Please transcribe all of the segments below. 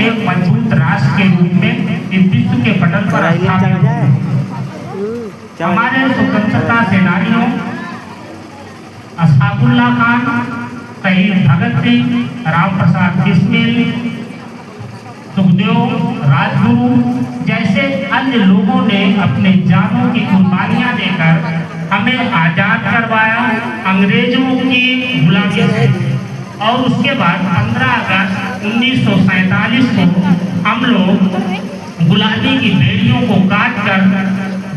एक मजबूत राष्ट्र के रूप में इस विश्व के पटल पर स्थापित हुए। हमारे स्वतंत्रता सेनानियों असफाकुल्ला खान, शहीद भगत सिंह, राम प्रसाद बिस्मिल, सुखदेव, राजगुरु जैसे अन्य लोगों ने अपने जानों की कुर्बानियां देकर हमें आजाद करवाया अंग्रेजों की गुलामी से। और उसके बाद 15 अगस्त 1947 को हम लोग गुलामी की बेड़ियों को काटकर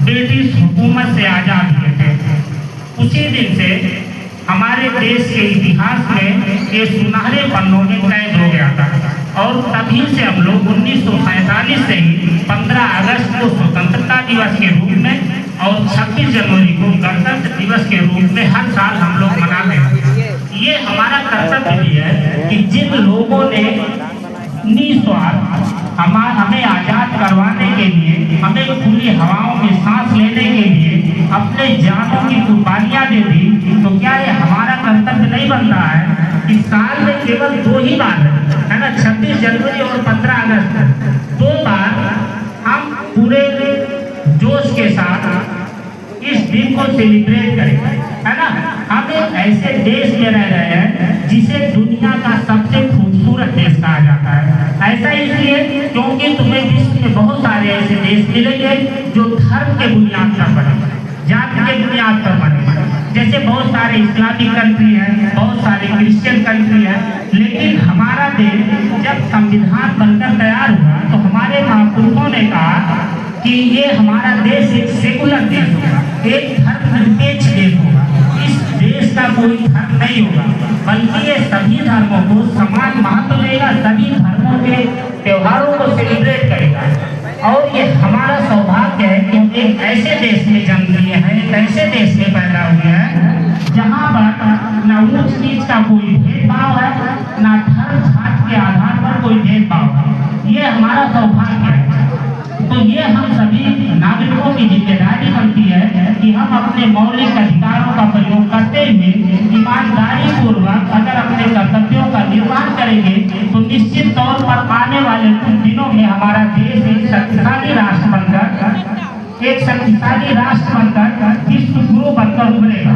ब्रिटिश हुकूमत से आजाद हुए थे। उसी दिन से हमारे देश के इतिहास में ये सुनहरे पन्नों में कैद हो गया था। और तभी से हम लोग 1947 से ही 15 अगस्त को स्वतंत्रता दिवस के रूप में और 26 जनवरी को गणतंत्र दिवस के रूप में हर साल हम लोग मनाते हैं। ये हमारा कर्तव्य भी है कि जिन लोगों ने निस्वार्थ हमें आजाद करवाने के लिए, हमें खुली हवाओं में सांस लेने के लिए अपने जानों की कुर्बानियां दे दी, तो क्या ये हमारा कर्तव्य नहीं बनता है कि साल में केवल 2 ही बार है ना, 26 जनवरी और 15 अगस्त, 2 बार हम पूरे जोश के साथ इस दिन को सेलिब्रेट करें, है ना। हम एक ऐसे देश में रह रहे हैं जिसे दुनिया का सबसे खूबसूरत देश कहा जाता है। ऐसा इसलिए क्योंकि तुम्हें विश्व में बहुत सारे ऐसे देश मिलेंगे जो धर्म के बुनियाद पर बने, जाति के बुनियाद पर बने। जैसे बहुत सारे इस्लामिक कंट्री हैं, बहुत सारे क्रिश्चियन कंट्री हैं, लेकिन हमारा देश जब संविधान बनकर तैयार हुआ तो हमारे महापुरुषों ने कहा कि ये हमारा देश एक सेकुलर देश होगा, एक धर्मनिरपेक्ष देश होगा। इस देश का कोई धर्म नहीं होगा, बल्कि ये सभी धर्मों को समान महत्व देगा, सभी धर्मों के त्योहारों को सेलिब्रेट करेगा। और ये हमारा सौभाग्य है कि हम एक ऐसे देश में जन्म लिए हैं, एक ऐसे देश में पैदा हुए हैं जहाँ पर न ऊंच नीच का कोई भेदभाव है, न धर्म जाति के आधार पर कोई भेदभाव है। ये हमारा सौभाग्य है। तो ये हम सभी नागरिकों की जिम्मेदारी बनती है कि हम अपने मौलिक अधिकारों का प्रयोग करते हुए ईमानदारी पूर्वक अगर अपने कर्तव्यों का निर्वहन करेंगे तो निश्चित तौर पर आने वाले कुछ दिनों में हमारा देश एक शक्तिशाली राष्ट्र बनकर विश्व गुरु बनकर उभरेगा।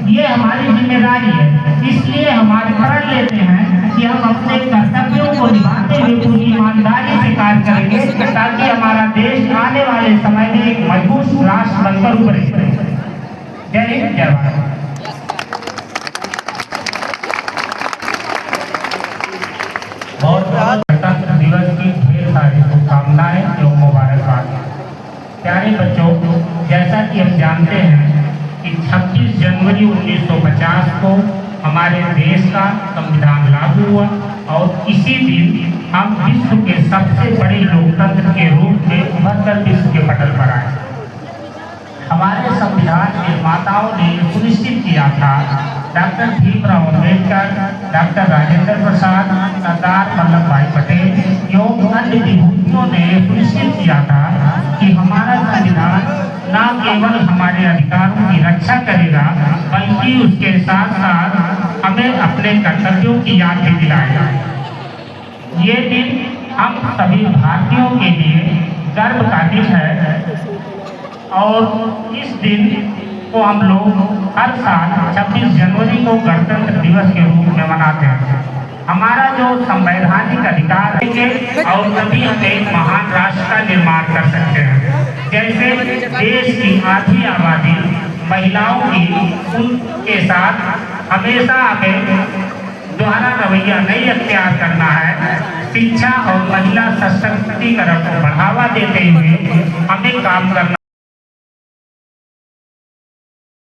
ये हमारी जिम्मेदारी है। इसलिए हमारे प्रण लेते हैं कि हम अपने कर्तव्यों को निभाते हुए पूरी ईमानदारी से कार्य करेंगे ताकि हमारा देश आने वाले समय में एक मजबूत राष्ट्र बनकर उभरे। जय हिंद, जय भारत। बहुत गणतंत्र दिवस की ढेर सारी शुभकामनाएं एवं मुबारकबाद। प्यारे बच्चों, जैसा कि हम जानते हैं कि 26 जनवरी 1950 को हमारे देश का संविधान लागू हुआ और इसी दिन हम विश्व के सबसे बड़े लोकतंत्र के रूप में उभरकर विश्व के पटल पर आए। हमारे संविधान निर्माताओं ने सुनिश्चित किया था, डॉक्टर भीमराव अम्बेडकर, डॉक्टर राजेंद्र प्रसाद, सरदार वल्लभ भाई पटेल एवं अन्य विभूतियों ने सुनिश्चित किया था कि हमारा संविधान न केवल हमारे अधिकारों की रक्षा करेगा बल्कि उसके साथ साथ हमें अपने कर्तव्यों की याद भी दिलाएगा। ये दिन हम सभी भारतीयों के लिए गर्व का दिन है और इस दिन को हम लोग हर साल 26 जनवरी को गणतंत्र दिवस के रूप में मनाते हैं। हमारा जो संवैधानिक अधिकार है और तभी हम एक महान राष्ट्र का निर्माण कर सकते हैं। जैसे देश की आधी आबादी महिलाओं की, उनके साथ हमेशा हमें दोहरा रवैया नहीं अख्तियार करना है। शिक्षा और महिला सशक्तिकरण को बढ़ावा देते हुए हमें काम करना